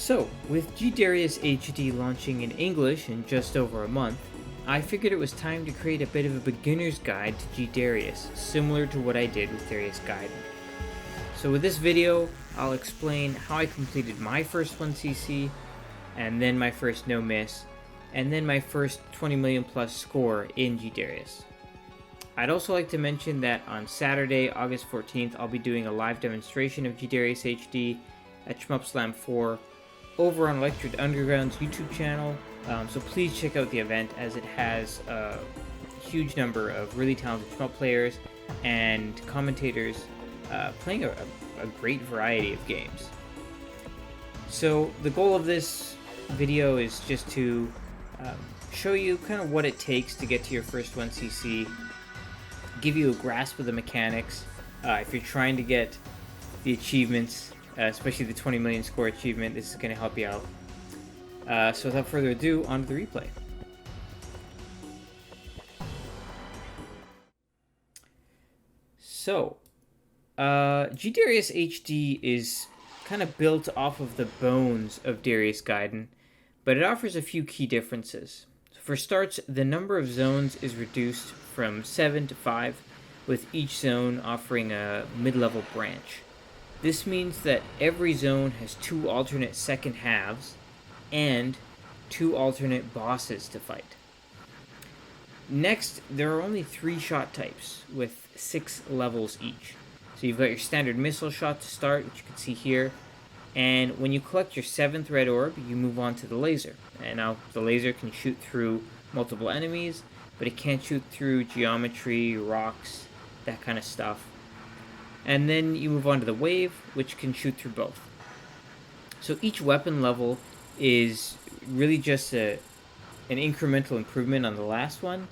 So, with G-Darius HD launching in English in just over a month, I figured it was time to create a bit of a beginner's guide to G-Darius, similar to what I did with Darius Gaiden. So with this video, I'll explain how I completed my first 1cc, and then my first nomiss, and then my first 20 million plus score in G-Darius. I'd also like to mention that on Saturday, August 14th, I'll be doing a live demonstration of G-Darius HD at Slam 4 over on Electric Underground's YouTube channel, so please check out the event as it has a huge number of really talented shmup players and commentators playing a great variety of games. So the goal of this video is just to show you kind of what it takes to get to your first 1cc, give you a grasp of the mechanics. If you're trying to get the achievements, especially the 20 million score achievement, this is going to help you out. So without further ado, on to the replay. So, G-Darius HD is kind of built off of the bones of Darius Gaiden, but it offers a few key differences. So for starts, the number of zones is reduced from 7 to 5, with each zone offering a mid-level branch. This means that every zone has 2 alternate second halves and 2 alternate bosses to fight. Next, there are only 3 shot types with 6 levels each. So you've got your standard missile shot to start, which you can see here, and when you collect your 7th red orb, you move on to the laser. And now the laser can shoot through multiple enemies, but it can't shoot through geometry, rocks, that kind of stuff. And then you move on to the wave, which can shoot through both. So each weapon level is really just an incremental improvement on the last one,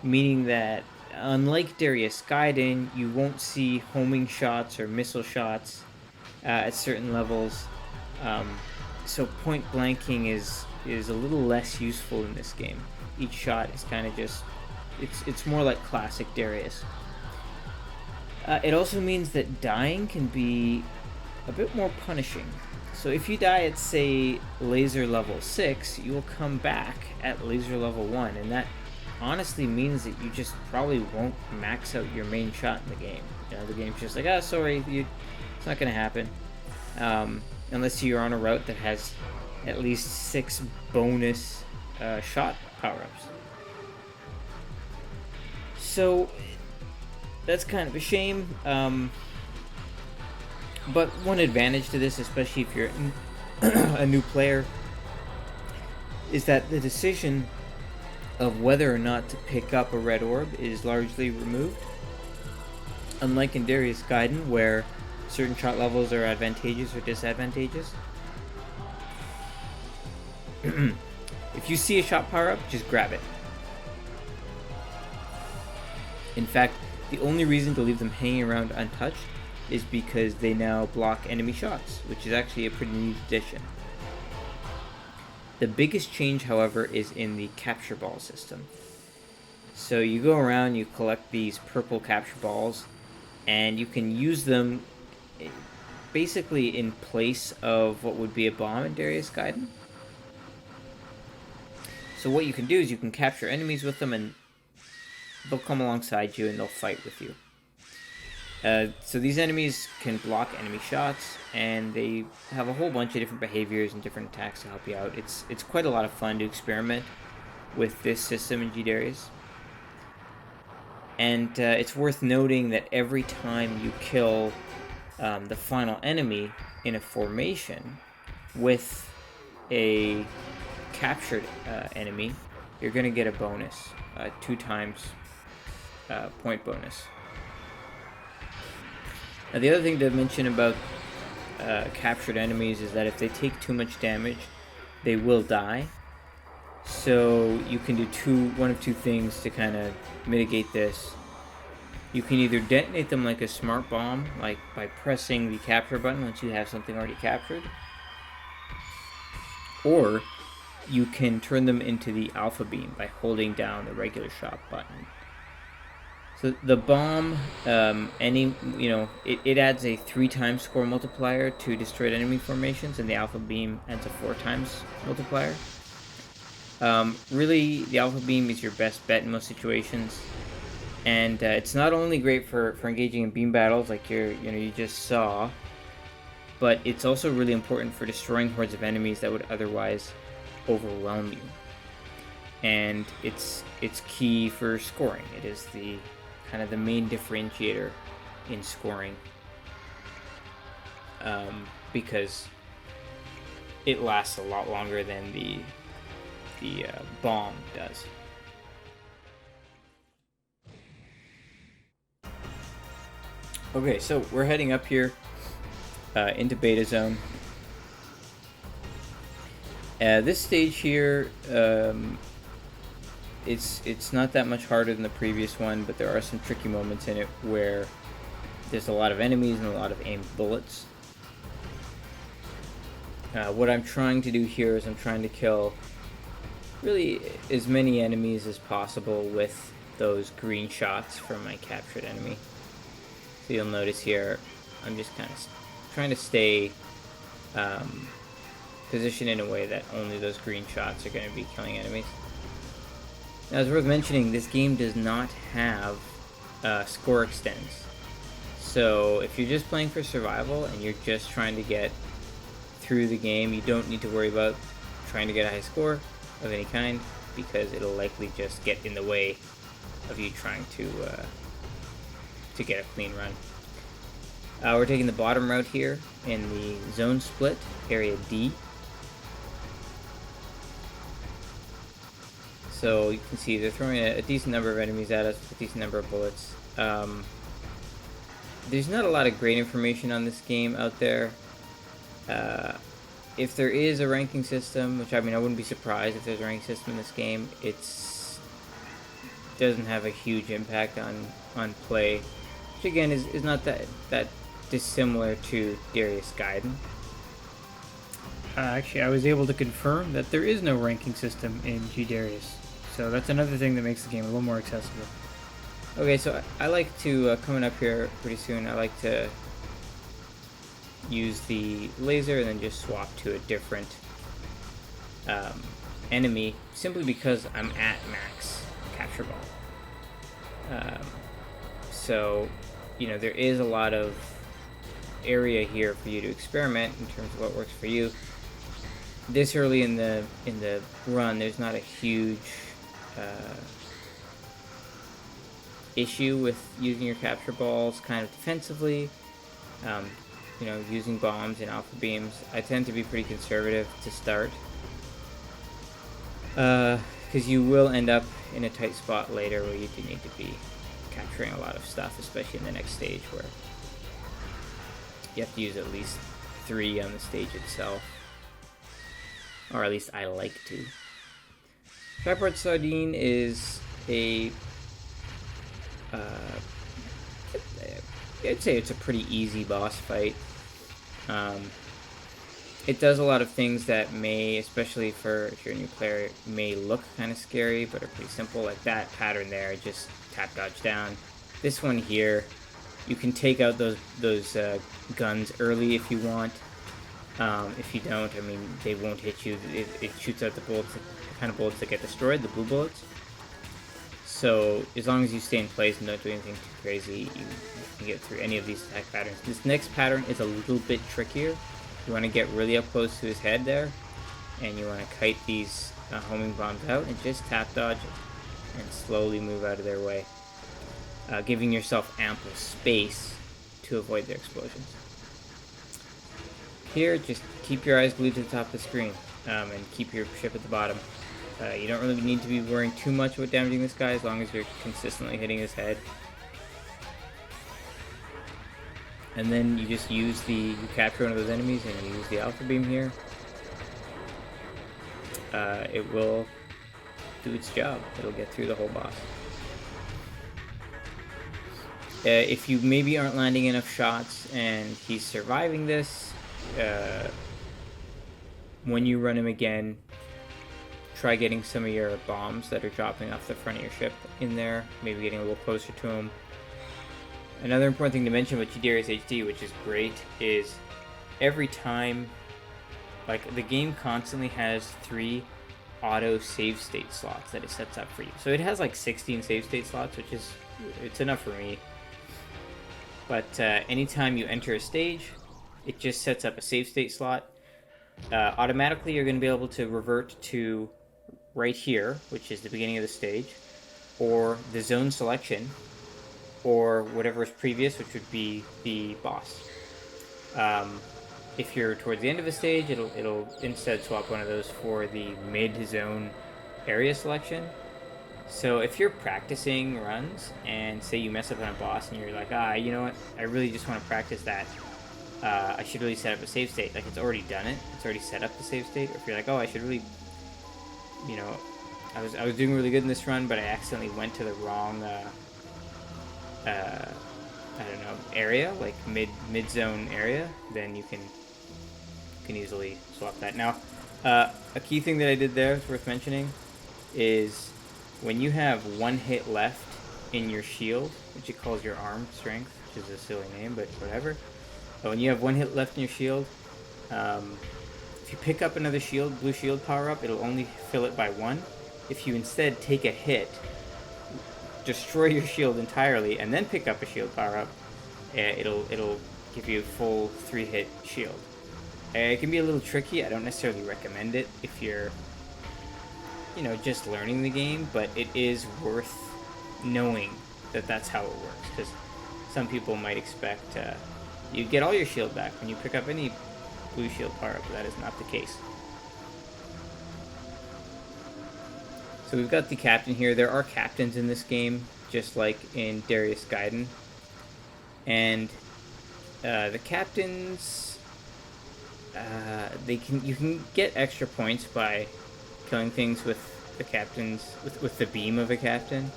meaning that unlike Darius Gaiden, you won't see homing shots or missile shots at certain levels. So point blanking is a little less useful in this game. Each shot is kind of just, it's more like classic Darius. It also means that dying can be a bit more punishing. So if you die at, say, laser level 6, you will come back at laser level 1, and that honestly means that you just probably won't max out your main shot in the game. You know, the game's just like, sorry, it's not going to happen. Unless you're on a route that has at least 6 bonus shot power-ups. So that's kind of a shame, but one advantage to this, especially if you're a new player, is that the decision of whether or not to pick up a red orb is largely removed. Unlike in Darius Gaiden, where certain shot levels are advantageous or disadvantageous. If you see a shot power-up, just grab it. In fact, the only reason to leave them hanging around untouched is because they now block enemy shots, which is actually a pretty neat addition. The biggest change, however, is in the capture ball system. So you go around, you collect these purple capture balls, and you can use them basically in place of what would be a bomb in Darius Gaiden. So what you can do is you can capture enemies with them, and they'll come alongside you and they'll fight with you. So these enemies can block enemy shots, and they have a whole bunch of different behaviors and different attacks to help you out. It's quite a lot of fun to experiment with this system in G-Darius. And it's worth noting that every time you kill the final enemy in a formation with a captured enemy, you're going to get a bonus, 2 times point bonus. Now the other thing to mention about captured enemies is that if they take too much damage, they will die. So you can do one of two things to kind of mitigate this. You can either detonate them like a smart bomb, like by pressing the capture button once you have something already captured, or you can turn them into the alpha beam by holding down the regular shot button. So the bomb, it adds a 3 times score multiplier to destroyed enemy formations, and the alpha beam adds a 4 times multiplier. Really, the alpha beam is your best bet in most situations, and it's not only great for engaging in beam battles like you just saw, but it's also really important for destroying hordes of enemies that would otherwise overwhelm you. And it's key for scoring. It is the kind of the main differentiator in scoring, because it lasts a lot longer than the bomb does. Okay, so we're heading up here into beta zone. This stage here, it's not that much harder than the previous one, but there are some tricky moments in it where there's a lot of enemies and a lot of aimed bullets. What I'm trying to do here is I'm trying to kill really as many enemies as possible with those green shots from my captured enemy. So you'll notice here, I'm just kind of trying to stay positioned in a way that only those green shots are going to be killing enemies. Now, it's worth mentioning, this game does not have score extends. So if you're just playing for survival and you're just trying to get through the game, you don't need to worry about trying to get a high score of any kind, because it'll likely just get in the way of you trying to get a clean run. We're taking the bottom route here in the zone split, area D. So you can see they're throwing a decent number of enemies at us with a decent number of bullets. There's not a lot of great information on this game out there. If there is a ranking system, which I wouldn't be surprised if there's a ranking system in this game, it doesn't have a huge impact on play, which again is not that dissimilar to Darius Gaiden. Actually, I was able to confirm that there is no ranking system in G-Darius, so that's another thing that makes the game a little more accessible. Okay, so I like to, coming up here pretty soon, I like to use the laser and then just swap to a different enemy, simply because I'm at max capture ball. So, there is a lot of area here for you to experiment in terms of what works for you. This early in the run, there's not a huge issue with using your capture balls kind of defensively. Using bombs and alpha beams. I tend to be pretty conservative to start, because you will end up in a tight spot later where you do need to be capturing a lot of stuff, especially in the next stage where you have to use at least 3 on the stage itself, or at least I like to. Tripod Sardine is a I'd say it's a pretty easy boss fight. It does a lot of things that may, especially for if you're a new player, may look kind of scary, but are pretty simple. Like that pattern there, just tap dodge down. This one here, you can take out those guns early if you want. If you don't, they won't hit you. It shoots out the bullets, the kind of bullets that get destroyed, the blue bullets. So as long as you stay in place and don't do anything too crazy, you can get through any of these attack patterns. This next pattern is a little bit trickier. You want to get really up close to his head there, and you want to kite these homing bombs out and just tap dodge it and slowly move out of their way, giving yourself ample space to avoid their explosions. Here, just keep your eyes glued to the top of the screen, and keep your ship at the bottom. You don't really need to be worrying too much about damaging this guy as long as you're consistently hitting his head. And then you just you capture one of those enemies and you use the alpha beam here. It will do its job. It'll get through the whole boss. If you maybe aren't landing enough shots and he's surviving this, when you run him again, try getting some of your bombs that are dropping off the front of your ship in there, maybe getting a little closer to them. Another important thing to mention about G-Darius HD, which is great, is every time, like, the game constantly has 3 auto save state slots that it sets up for you. So it has like 16 save state slots, which is, it's enough for me. But anytime you enter a stage, it just sets up a save state slot. Automatically, you're going to be able to revert to right here, which is the beginning of the stage, or the zone selection, or whatever is previous, which would be the boss. If you're towards the end of a stage, it'll instead swap one of those for the mid-zone area selection. So if you're practicing runs, and say you mess up on a boss, and you're like, you know what, I really just want to practice that, I should really set up a save state. Like, it's already done it. It's already set up the save state. Or if you're like, I should really, you know, I was doing really good in this run, but I accidentally went to the wrong, I don't know, area, like mid-zone area, then you can easily swap that. Now, a key thing that I did there that's worth mentioning is when you have 1 hit left in your shield, which it calls your arm strength, which is a silly name, but whatever. But when you have 1 hit left in your shield, if you pick up another shield, blue shield power up, it'll only fill it by 1. If you instead take a hit, destroy your shield entirely, and then pick up a shield power up, it'll give you a full 3-hit shield. It can be a little tricky. I don't necessarily recommend it if you're, you know, just learning the game, but it is worth knowing that that's how it works, because some people might expect you get all your shield back when you pick up any blue shield power up, but that is not the case. So we've got the captain here. There are captains in this game, just like in Darius Gaiden. And the captains, you can get extra points by killing things with the captains, with the beam of a captain.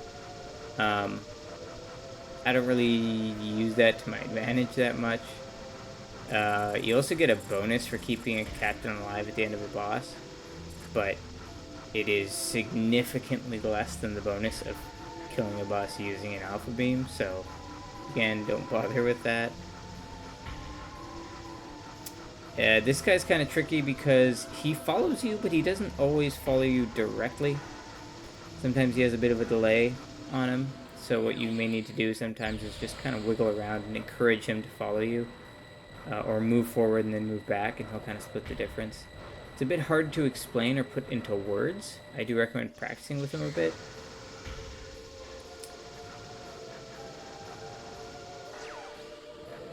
I don't really use that to my advantage that much. You also get a bonus for keeping a captain alive at the end of a boss, but it is significantly less than the bonus of killing a boss using an alpha beam, so again, don't bother with that. This guy's kind of tricky because he follows you, but he doesn't always follow you directly. Sometimes he has a bit of a delay on him, so what you may need to do sometimes is just kind of wiggle around and encourage him to follow you, or move forward and then move back, and he'll kind of split the difference. It's a bit hard to explain or put into words. I do recommend practicing with him a bit.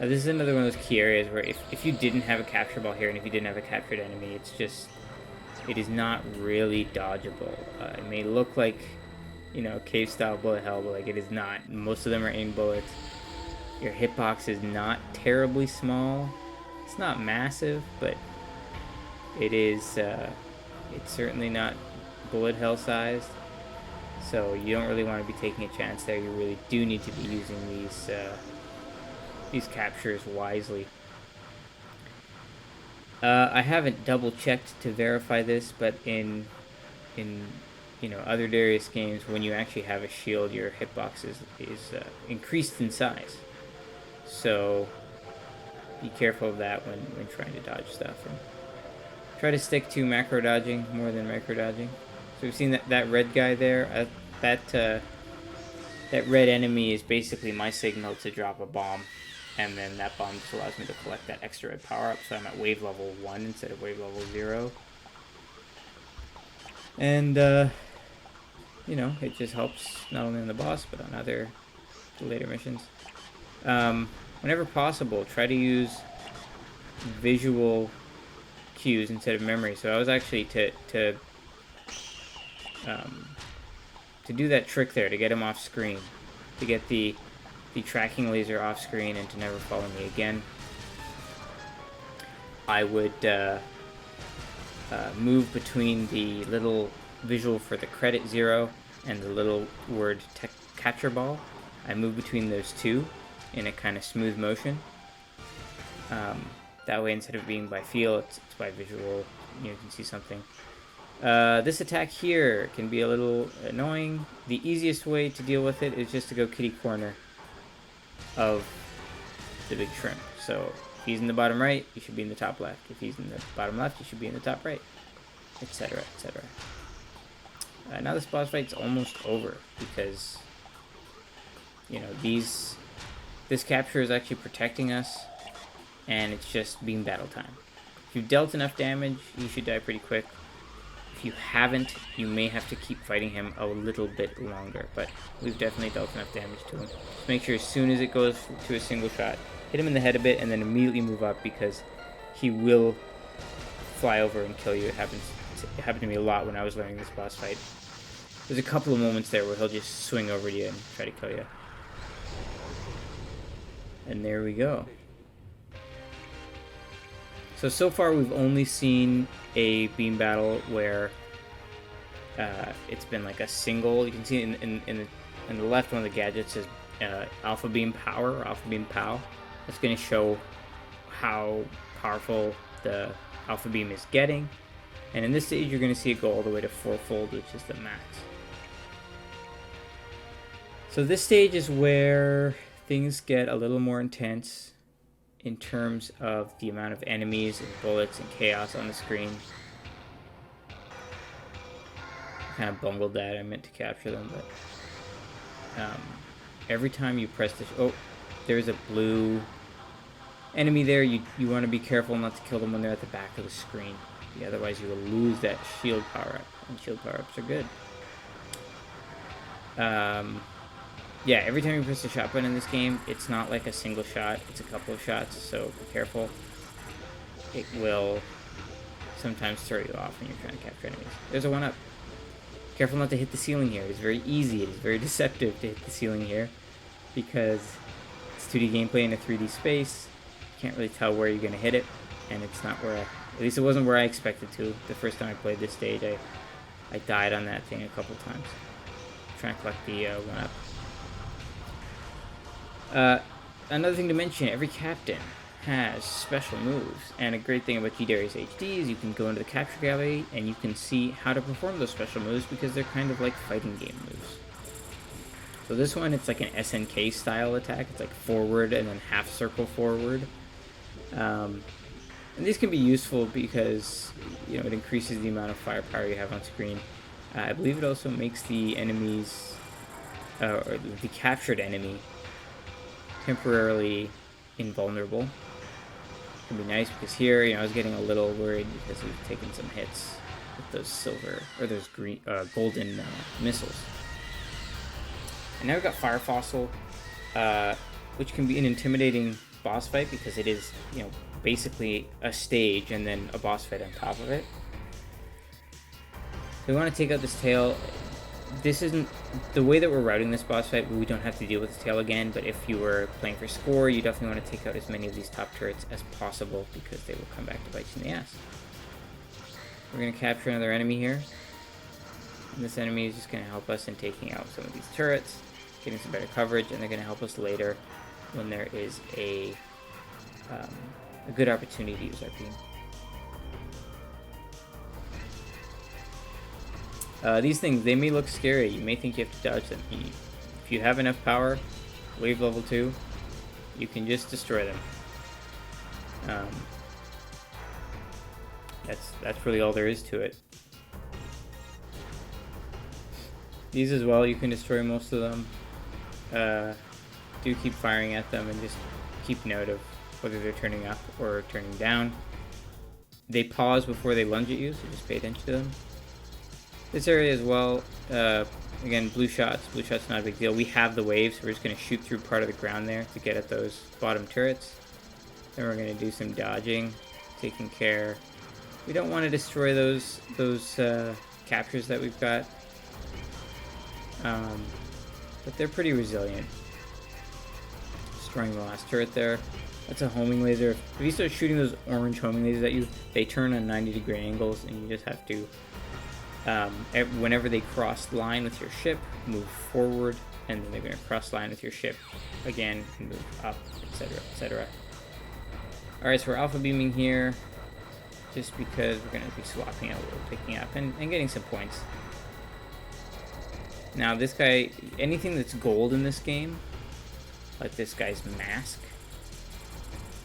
This is another one of those key areas where if you didn't have a capture ball here, and if you didn't have a captured enemy, it is not really dodgeable. It may look like, you know, cave style bullet hell, but like it is not. Most of them are aim bullets. Your hitbox is not terribly small. It's not massive, but it is, it's certainly not bullet hell sized. So you don't really want to be taking a chance there. You really do need to be using these captures wisely. I haven't double checked to verify this, but in you know, other Darius games, when you actually have a shield, your hitbox is increased in size. So be careful of that when trying to dodge stuff, and try to stick to macro dodging more than micro dodging. So we've seen that red guy there. That red enemy is basically my signal to drop a bomb, and then that bomb just allows me to collect that extra red power up, so I'm at wave level 1 instead of wave level 0. And you know, it just helps not only on the boss but on other later missions. Whenever possible, try to use visual cues instead of memory. So I was actually to do that trick there, to get him off screen, to get the tracking laser off screen and to never follow me again, I would move between the little visual for the credit 0 and the little word capture ball. I move between those two in a kind of smooth motion. That way, instead of being by feel, it's by visual. You can see something. This attack here can be a little annoying. The easiest way to deal with it is just to go kitty corner of the big shrimp. So if he's in the bottom right, you should be in the top left. If he's in the bottom left, you should be in the top right, etc., etc. Now this boss fight's almost over because, you know, this capture is actually protecting us, and it's just beam battle time. If you've dealt enough damage, you should die pretty quick. If you haven't, you may have to keep fighting him a little bit longer, but we've definitely dealt enough damage to him. Just make sure as soon as it goes to a single shot, hit him in the head a bit, and then immediately move up, because he will fly over and kill you. It happened to me a lot when I was learning this boss fight. There's a couple of moments there where he'll just swing over to you and try to kill you. And there we go. So far we've only seen a beam battle where it's been like a single. You can see in the left one of the gadgets says Alpha Beam Power, or Alpha Beam POW. That's going to show how powerful the Alpha Beam is getting. And in this stage you're going to see it go all the way to 4-fold, which is the max. So this stage is where things get a little more intense in terms of the amount of enemies and bullets and chaos on the screen. I kind of bungled that. I meant to capture them, but every time you press the... Oh, there's a blue enemy there. You want to be careful not to kill them when they're at the back of the screen. Yeah, otherwise you will lose that shield power-up, and shield power-ups are good. Yeah, every time you press the shot button in this game, it's not like a single shot, it's a couple of shots, so be careful. It will sometimes throw you off when you're trying to capture enemies. There's a 1-up. Careful not to hit the ceiling here. It's very easy, it's very deceptive to hit the ceiling here, because it's 2D gameplay in a 3D space. You can't really tell where you're going to hit it, and it's not where at least it wasn't where I expected to. The first time I played this stage, I died on that thing a couple times. I'm trying to collect the 1-up. Another thing to mention, every captain has special moves, and a great thing about G-Darius HD is you can go into the capture gallery and you can see how to perform those special moves, because they're kind of like fighting game moves. So this one, it's like an SNK style attack. It's like forward and then half circle forward. And these can be useful because, you know, it increases the amount of firepower you have on screen. I believe it also makes the enemies, or the captured enemy, temporarily invulnerable. It can be nice because here, you know, I was getting a little worried because he was taking some hits with those silver, or those green, golden missiles. And now we've got Fire Fossil, which can be an intimidating boss fight because it is, you know, basically a stage and then a boss fight on top of it. So we want to take out this tail. This isn't the way that we're routing this boss fight. We don't have to deal with the tail again, but if you were playing for score, you definitely want to take out as many of these top turrets as possible because they will come back to bite you in the ass. We're going to capture another enemy here. And this enemy is just going to help us in taking out some of these turrets, getting some better coverage, and they're going to help us later when there is a good opportunity to use our beam. These things, they may look scary. You may think you have to dodge them. If you have enough power, wave level 2, you can just destroy them. That's really all there is to it. These as well, you can destroy most of them. Do keep firing at them and just keep note of whether they're turning up or turning down. They pause before they lunge at you, so just pay attention to them. This area as well, again, blue shots. Blue shots not a big deal. We have the waves, so we're just going to shoot through part of the ground there to get at those bottom turrets. Then we're going to do some dodging, taking care. We don't want to destroy those captures that we've got, but they're pretty resilient. Destroying the last turret there. That's a homing laser. If you start shooting those orange homing lasers at you, they turn on 90-degree angles, and you just have to, whenever they cross line with your ship, move forward, and then they're going to cross line with your ship again and move up, etc., etc. Alright, so we're alpha beaming here. just because we're going to be swapping out what we're picking up and getting some points. Now this guy, anything that's gold in this game, like this guy's mask,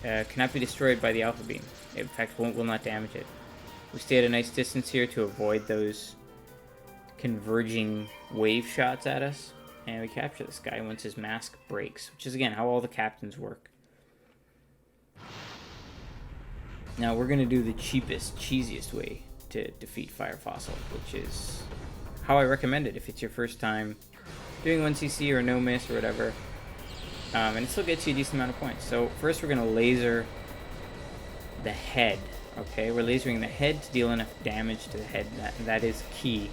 cannot be destroyed by the Alpha Beam. In fact, will not damage it. We stay at a nice distance here to avoid those converging wave shots at us, and we capture this guy once his mask breaks, which is again how all the captains work. Now we're going to do the cheapest, cheesiest way to defeat Fire Fossil, which is how I recommend it if it's your first time doing 1cc or no miss or whatever. And it still gets you a decent amount of points. So first we're going to laser the head. Okay, we're lasering the head to deal enough damage to the head. That is key.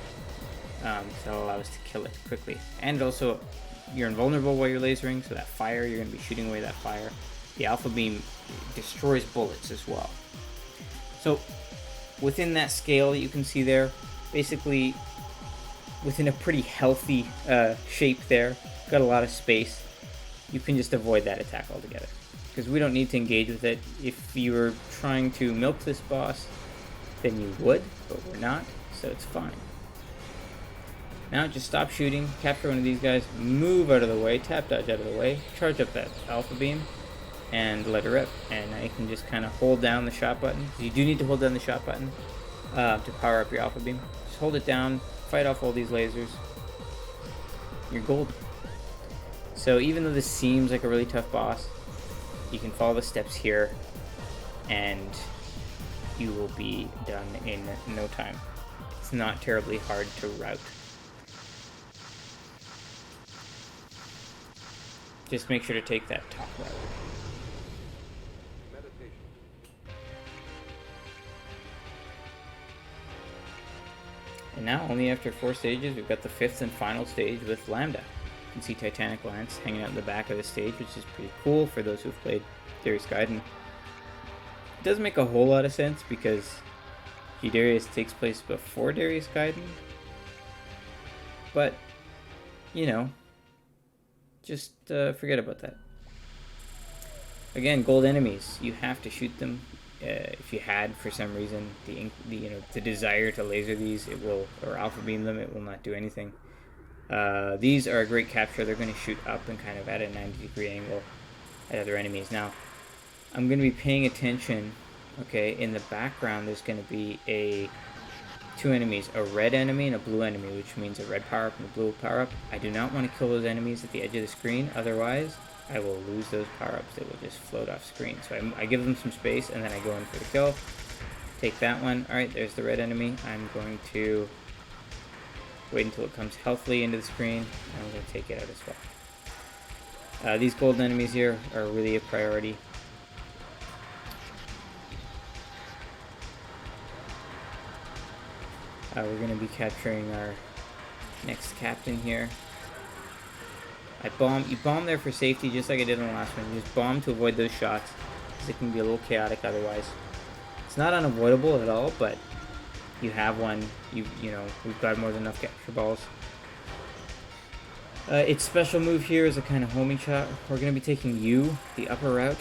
That'll allow us to kill it quickly. And also, you're invulnerable while you're lasering, so that fire, you're going to be shooting away that fire. The Alpha Beam destroys bullets as well. So within that scale you can see there, basically within a pretty healthy shape there, got a lot of space, you can just avoid that attack altogether. Because we don't need to engage with it. If you were trying to milk this boss, then you would, but we're not, so it's fine. Now just stop shooting, capture one of these guys, move out of the way, tap dodge out of the way, charge up that Alpha Beam, and let it rip. And now you can just kind of hold down the shot button. You do need to hold down the shot button to power up your Alpha Beam. Just hold it down, fight off all these lasers. You're golden. So even though this seems like a really tough boss, you can follow the steps here and you will be done in no time. It's not terribly hard to route. Just make sure to take that top route. And now, only after 4 stages, we've got the 5th and final stage with Lambda. You can see Titanic Lance hanging out in the back of the stage, which is pretty cool for those who've played Darius Gaiden. It doesn't make a whole lot of sense because G-Darius takes place before Darius Gaiden. But, you know, just forget about that. Again, gold enemies, you have to shoot them. If you had, for some reason, the desire to laser these, it will, or Alpha Beam them, it will not do anything. These are a great capture. They're going to shoot up and kind of at a 90-degree angle at other enemies. Now, I'm going to be paying attention. Okay, in the background, there's going to be two enemies, a red enemy and a blue enemy, which means a red power-up and a blue power-up. I do not want to kill those enemies at the edge of the screen, otherwise I will lose those power-ups. They will just float off screen. So I give them some space, and then I go in for the kill. Take that one. Alright, there's the red enemy. I'm going to wait until it comes healthily into the screen, and I'm going to take it out as well. These golden enemies here are really a priority. We're going to be capturing our next captain here. You bomb there for safety, just like I did on the last one. You just bomb to avoid those shots, because it can be a little chaotic otherwise. It's not unavoidable at all, but you have one. You know, we've got more than enough capture balls. Its special move here is a kind of homing shot. We're going to be taking you, the upper route.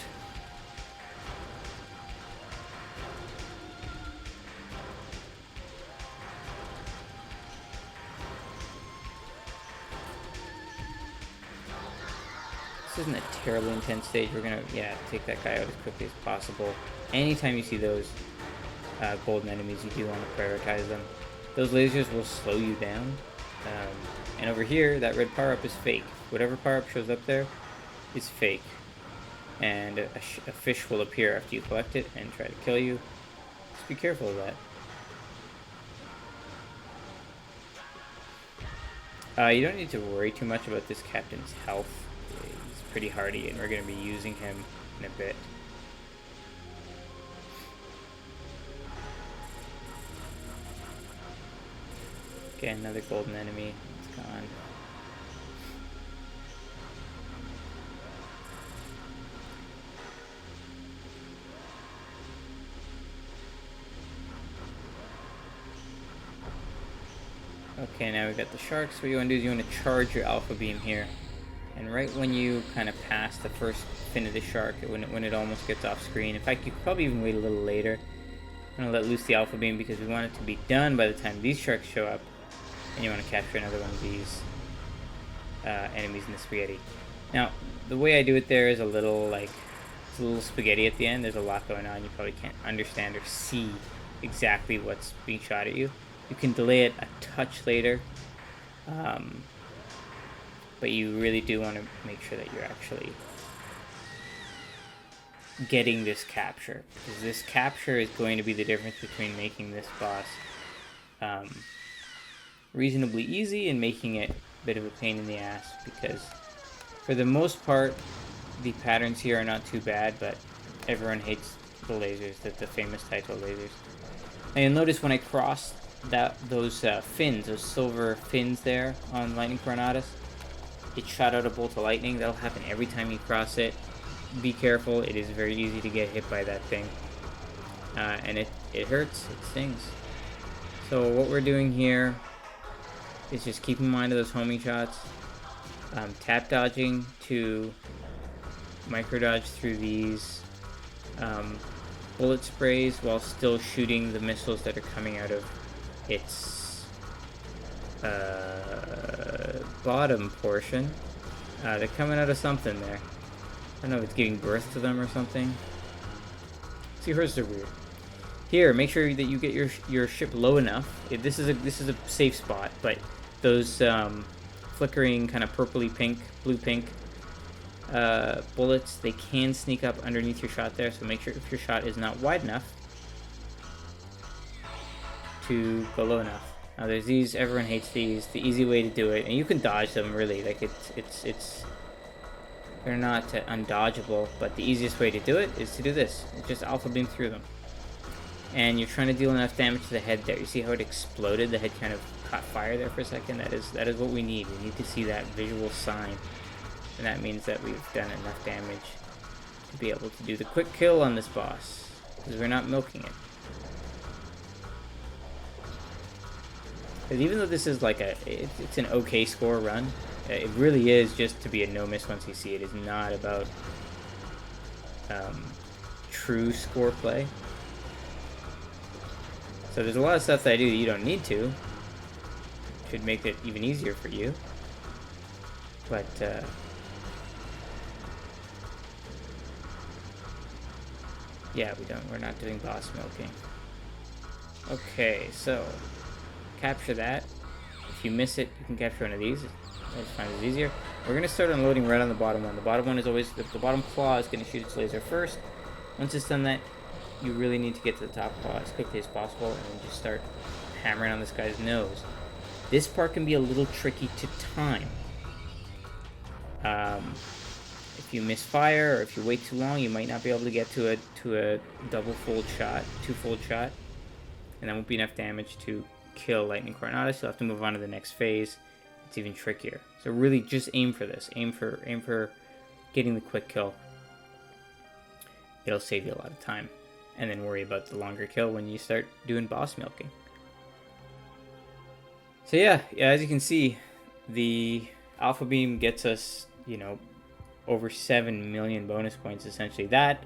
This isn't a terribly intense stage. We're gonna, take that guy out as quickly as possible. Anytime you see those golden enemies, you do want to prioritize them. Those lasers will slow you down. And over here, that red power-up is fake. Whatever power-up shows up there is fake. And a fish will appear after you collect it and try to kill you. Just be careful of that. You don't need to worry too much about this captain's health. He's pretty hardy, and we're going to be using him in a bit. Okay, another golden enemy. It's gone. Okay, now we've got the sharks. What you want to do is you want to charge your Alpha Beam here. And right when you kind of pass the first fin of the shark, when it almost gets off screen, in fact, you could probably even wait a little later, I'm going to let loose the alpha beam because we want it to be done by the time these sharks show up. And you want to capture another one of these enemies in the spaghetti. Now, the way I do it there is a little like, it's a little spaghetti at the end. There's a lot going on. You probably can't understand or see exactly what's being shot at you. You can delay it a touch later. But you really do want to make sure that you're actually getting this capture, because this capture is going to be the difference between making this boss reasonably easy and making it a bit of a pain in the ass, because for the most part the patterns here are not too bad, but everyone hates the lasers, the famous type of lasers. And you'll notice when I cross those fins, those silver fins there on Lightning Coronatus, it shot out a bolt of lightning. That'll happen every time you cross it. Be careful, it is very easy to get hit by that thing. And it hurts, it stings. So what we're doing here is just keep in mind of those homing shots. Tap dodging to micro dodge through these bullet sprays while still shooting the missiles that are coming out of its bottom portion. They're coming out of something there. I don't know if it's giving birth to them or something. See, hers are weird. Here, make sure that you get your ship low enough. This is a safe spot, but those flickering kind of purpley pink, blue pink bullets, they can sneak up underneath your shot there. So make sure if your shot is not wide enough to go low enough. Now there's these, everyone hates these. The easy way to do it, and you can dodge them really, like it's they're not undodgeable, but the easiest way to do it is to do this. Just alpha beam through them. And you're trying to deal enough damage to the head there. You see how it exploded? The head kind of caught fire there for a second. That is what we need. We need to see that visual sign. And that means that we've done enough damage to be able to do the quick kill on this boss, because we're not milking it. Because even though this is like it's an okay score run, it really is just to be a no miss once you see it. It is not about true score play. So there's a lot of stuff that I do that you don't need to. Should make it even easier for you. But yeah, we're not doing boss milking. Okay, so capture that. If you miss it, you can capture one of these. I just find it easier. We're going to start unloading right on the bottom one. The bottom one is always, the bottom claw is going to shoot its laser first. Once it's done that, you really need to get to the top claw as quickly as possible and then just start hammering on this guy's nose. This part can be a little tricky to time. If you misfire or if you wait too long, you might not be able to get to a double fold shot, two-fold shot, and that won't be enough damage to kill Lightning Coronatus. You'll have to move on to the next phase. It's even trickier. So really just aim for this. Aim for getting the quick kill. It'll save you a lot of time. And then worry about the longer kill when you start doing boss milking. So yeah, as you can see, the Alpha Beam gets us, over 7 million bonus points essentially. That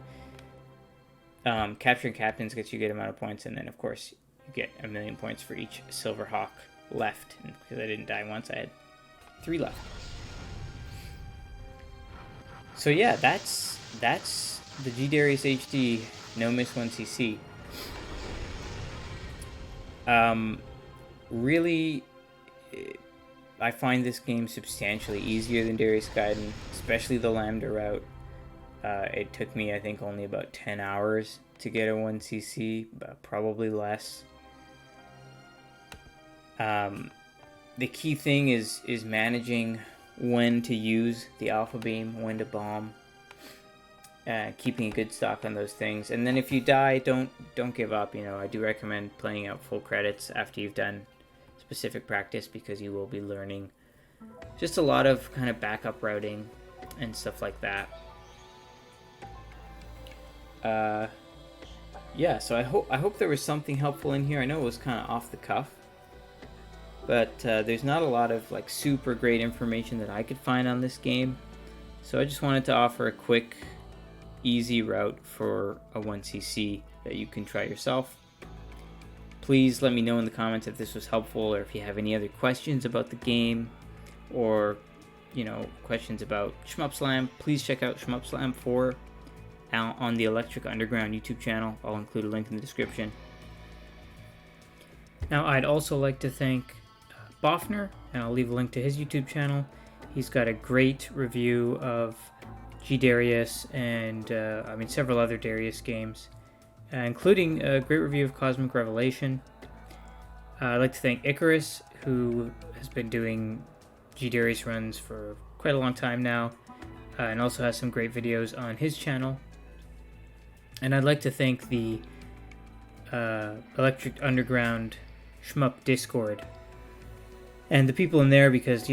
capturing captains gets you a good amount of points, and then of course you get 1 million points for each Silver Hawk left. And because I didn't die once, I had 3 left. So yeah, that's the G-Darius HD nomiss 1cc. Really, I find this game substantially easier than Darius Gaiden, especially the Lambda route. It took me, I think, only about 10 hours to get a 1cc, but probably less. The key thing is managing when to use the Alpha Beam, when to bomb, keeping a good stock on those things. And then if you die, don't give up. I do recommend playing out full credits after you've done specific practice, because you will be learning just a lot of kind of backup routing and stuff like that. Yeah, so I hope there was something helpful in here. I know it was kind of off the cuff, but there's not a lot of like super great information that I could find on this game. So I just wanted to offer a quick, easy route for a 1cc that you can try yourself. Please let me know in the comments if this was helpful, or if you have any other questions about the game, or questions about Shmup Slam. Please check out Shmup Slam 4 on the Electric Underground YouTube channel. I'll include a link in the description. Now, I'd also like to thank Boffner, and I'll leave a link to his YouTube channel. He's got a great review of G-Darius and several other Darius games, including a great review of Cosmic Revelation. I'd like to thank Icarus, who has been doing G-Darius runs for quite a long time now, and also has some great videos on his channel. And I'd like to thank the Electric Underground Shmup Discord and the people in there, because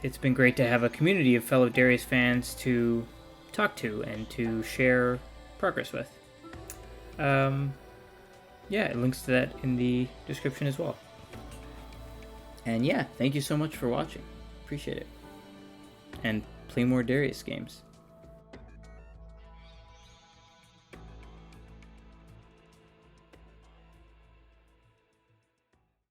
it's been great to have a community of fellow Darius fans to talk to and to share progress with. Links to that in the description as well. And thank you so much for watching. Appreciate it. And play more Darius games.